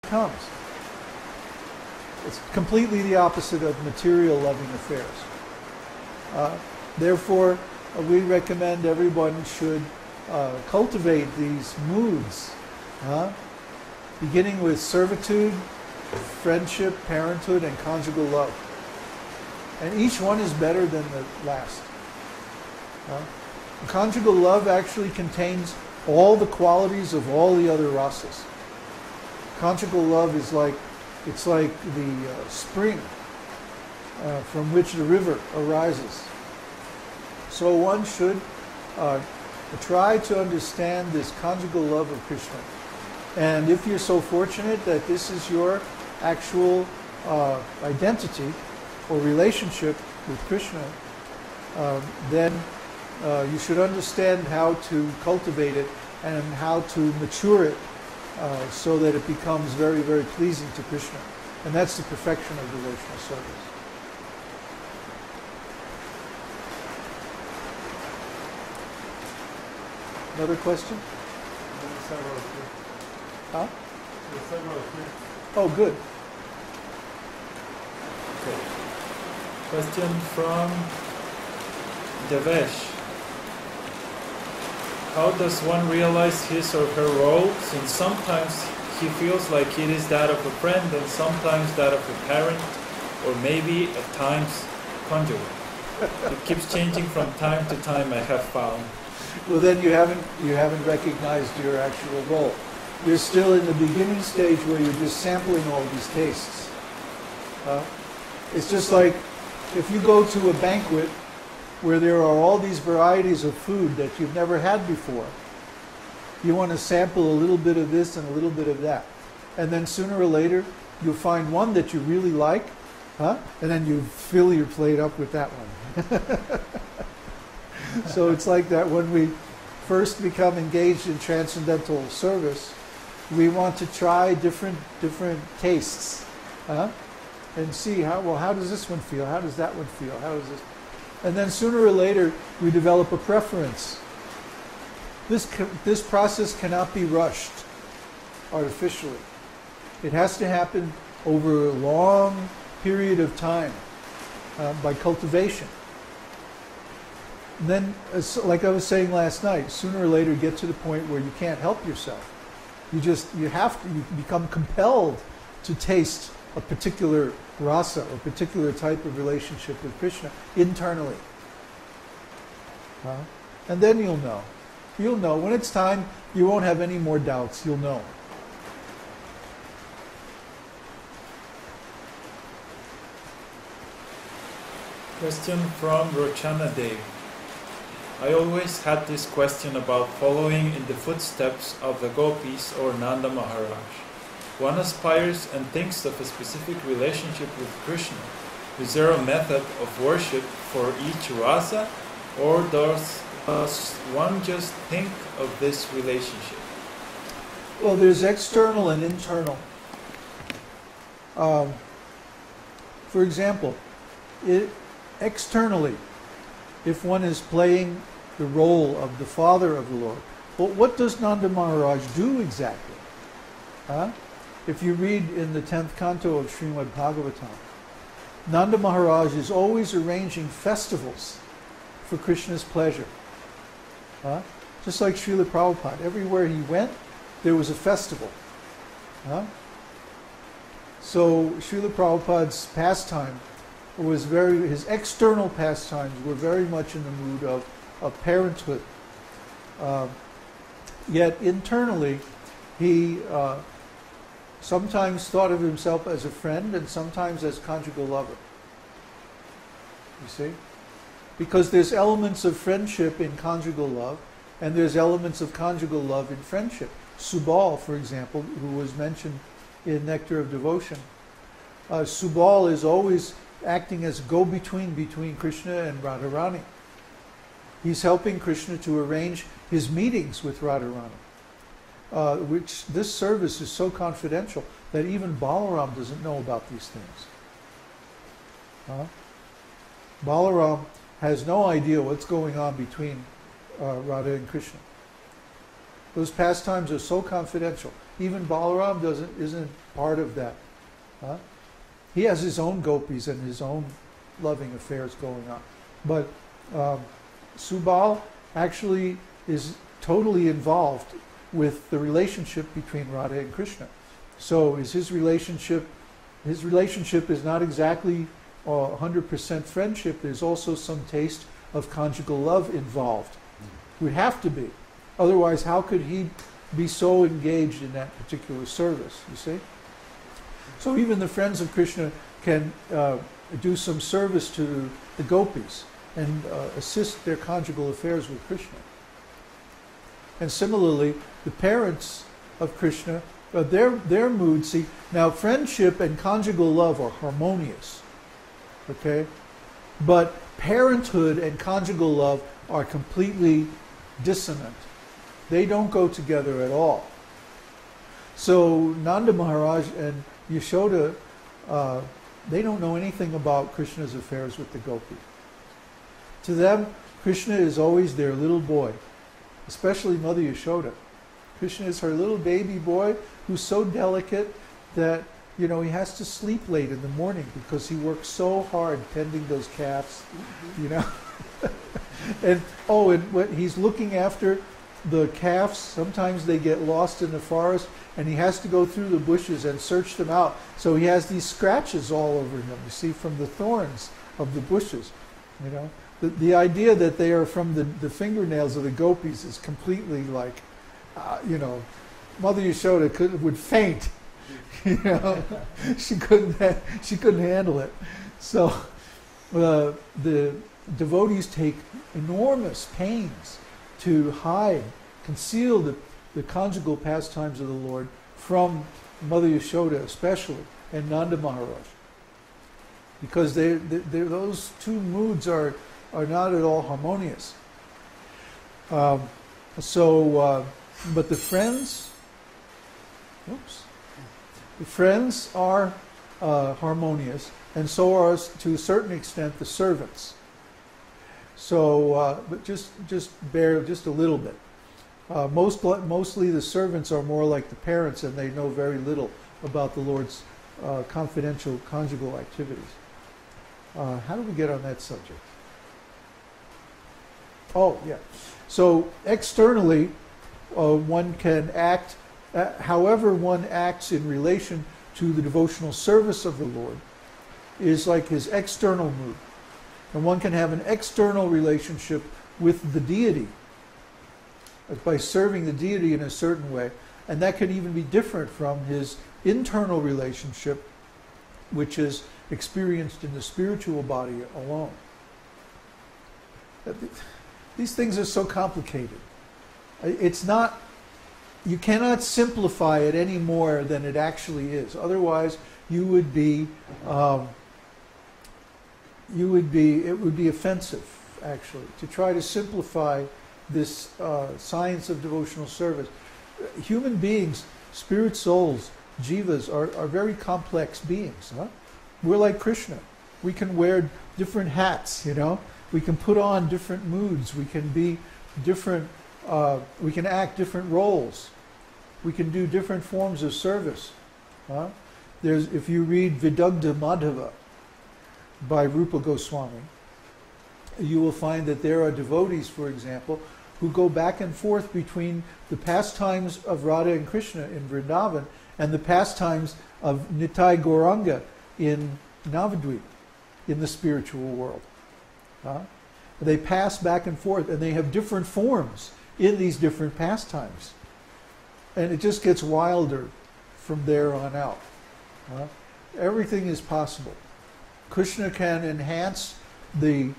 comes. It's completely the opposite of material loving affairs. Therefore, we recommend everyone should cultivate these moods, beginning with servitude, friendship, parenthood, and conjugal love. And each one is better than the last. Conjugal love actually contains all the qualities of all the other rasas. Conjugal love is like, it's like the spring from which the river arises. So one should try to understand this conjugal love of Krishna. And if you're so fortunate that this is your actual identity or relationship with Krishna, then you should understand how to cultivate it and how to mature it so that it becomes very, very pleasing to Krishna. And that's the perfection of devotional service. Another question? Huh? Oh, good. Okay. Question from Devesh. How does one realize his or her role, since sometimes he feels like it is that of a friend and sometimes that of a parent, or maybe at times conjugal? It keeps changing from time to time, I have found. Well, then you haven't recognized your actual role. You're still in the beginning stage where you're just sampling all these tastes. It's just like if you go to a banquet where there are all these varieties of food that you've never had before. You want to sample a little bit of this and a little bit of that. And then sooner or later, you'll find one that you really like, and then you fill your plate up with that one. So it's like that when we first become engaged in transcendental service, we want to try different tastes, and see how does this one feel? How does that one feel? How does this? And then sooner or later, we develop a preference. This process cannot be rushed artificially. It has to happen over a long period of time by cultivation. And then, like I was saying last night, sooner or later get to the point where you can't help yourself. You become compelled to taste a particular rasa or particular type of relationship with Krishna internally. And then you'll know. You'll know. When it's time, you won't have any more doubts. You'll know. Question from Rochana Dev. I always had this question about following in the footsteps of the gopis or Nanda Maharaj. One aspires and thinks of a specific relationship with Krishna. Is there a method of worship for each rasa, or does one just think of this relationship? Well, there's external and internal. For example, externally, if one is playing the role of the father of the Lord, well, what does Nanda Maharaj do exactly? If you read in the 10th canto of Śrīmad-Bhāgavatam, Nanda Maharaj is always arranging festivals for Krishna's pleasure. Just like Srila Prabhupada. Everywhere he went, there was a festival. So Srila Prabhupada's pastime was his external pastimes were very much in the mood of parenthood. Yet internally, he sometimes thought of himself as a friend and sometimes as conjugal lover. You see? Because there's elements of friendship in conjugal love, and there's elements of conjugal love in friendship. Subal, for example, who was mentioned in Nectar of Devotion, Subal is always acting as go-between between Krishna and Radharani. He's helping Krishna to arrange his meetings with Radharani. Which this service is so confidential that even Balaram doesn't know about these things. Balaram has no idea what's going on between Radha and Krishna. Those pastimes are so confidential. Even Balaram isn't part of that. Huh? He has his own gopis and his own loving affairs going on. But Subal actually is totally involved with the relationship between Radha and Krishna. So is his relationship is not exactly 100% friendship. There's also some taste of conjugal love involved. Would have to be. Otherwise, how could he be so engaged in that particular service, you see? So even the friends of Krishna can do some service to the gopis and assist their conjugal affairs with Krishna. And similarly, the parents of Krishna, their mood, see, now friendship and conjugal love are harmonious, okay? But parenthood and conjugal love are completely dissonant. They don't go together at all. So Nanda Maharaj and Yashoda, they don't know anything about Krishna's affairs with the gopis. To them, Krishna is always their little boy, especially Mother Yashoda. Krishna is her little baby boy who's so delicate that, you know, he has to sleep late in the morning because he works so hard tending those calves, you know. And when he's looking after the calves, sometimes they get lost in the forest and he has to go through the bushes and search them out. So he has these scratches all over him, you see, from the thorns of the bushes, you know. The idea that they are from the fingernails of the gopis is completely like, you know, Mother Yashoda would faint. You know, she couldn't handle it. So the devotees take enormous pains to conceal the conjugal pastimes of the Lord from Mother Yashoda especially, and Nanda Maharaj. Because those two moods are not at all harmonious. But the friends are harmonious, and so are, to a certain extent, the servants. So, but just bear just a little bit. Mostly the servants are more like the parents, and they know very little about the Lord's confidential conjugal activities. How do we get on that subject? Oh, yeah. So externally, one can act, however one acts in relation to the devotional service of the Lord is like his external mood. And one can have an external relationship with the deity by serving the deity in a certain way. And that can even be different from his internal relationship, which is experienced in the spiritual body alone. These things are so complicated. It's not, you cannot simplify it any more than it actually is. Otherwise, it would be offensive, actually, to try to simplify this science of devotional service. Human beings, spirit souls, jivas, are very complex beings. Huh? We're like Krishna. We can wear different hats, you know. We can put on different moods. We can be different. We can act different roles. We can do different forms of service. Huh? If you read Vidagdha-Madhava by Rupa Goswami, you will find that there are devotees, for example, who go back and forth between the pastimes of Radha and Krishna in Vrindavan and the pastimes of Nitai Gauranga in Navadvip, in the spiritual world. They pass back and forth, and they have different forms in these different pastimes. And it just gets wilder from there on out. Everything is possible. Krishna can enhance the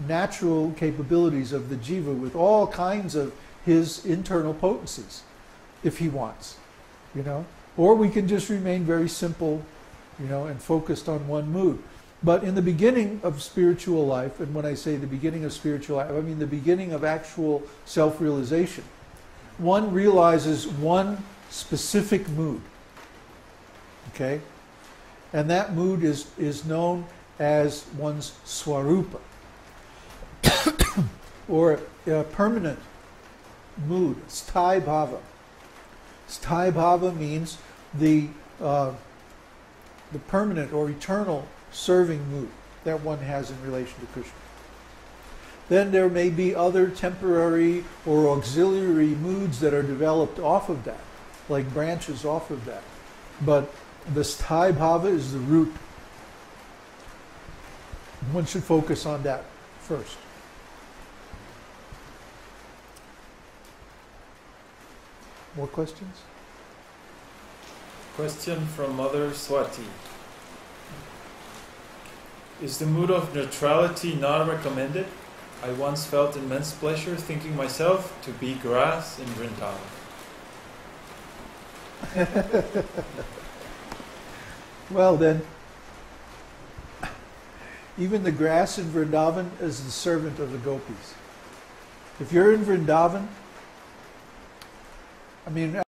natural capabilities of the jiva with all kinds of his internal potencies, if he wants, you know. Or we can just remain very simple, you know, and focused on one mood. But in the beginning of spiritual life, and when I say the beginning of spiritual life, I mean the beginning of actual self-realization, one realizes one specific mood, okay? And that mood is known as one's swarupa, or a permanent mood, sthāyi bhava. Sthāyi bhava means the permanent or eternal serving mood that one has in relation to Krishna. Then there may be other temporary or auxiliary moods that are developed off of that, like branches off of that. But the sthāyi bhava is the root. One should focus on that first. More questions? Question from Mother Swati. Is the mood of neutrality not recommended? I once felt immense pleasure thinking myself to be grass in Vrindavan. Well then, even the grass in Vrindavan is the servant of the gopis. If you're in Vrindavan, I mean,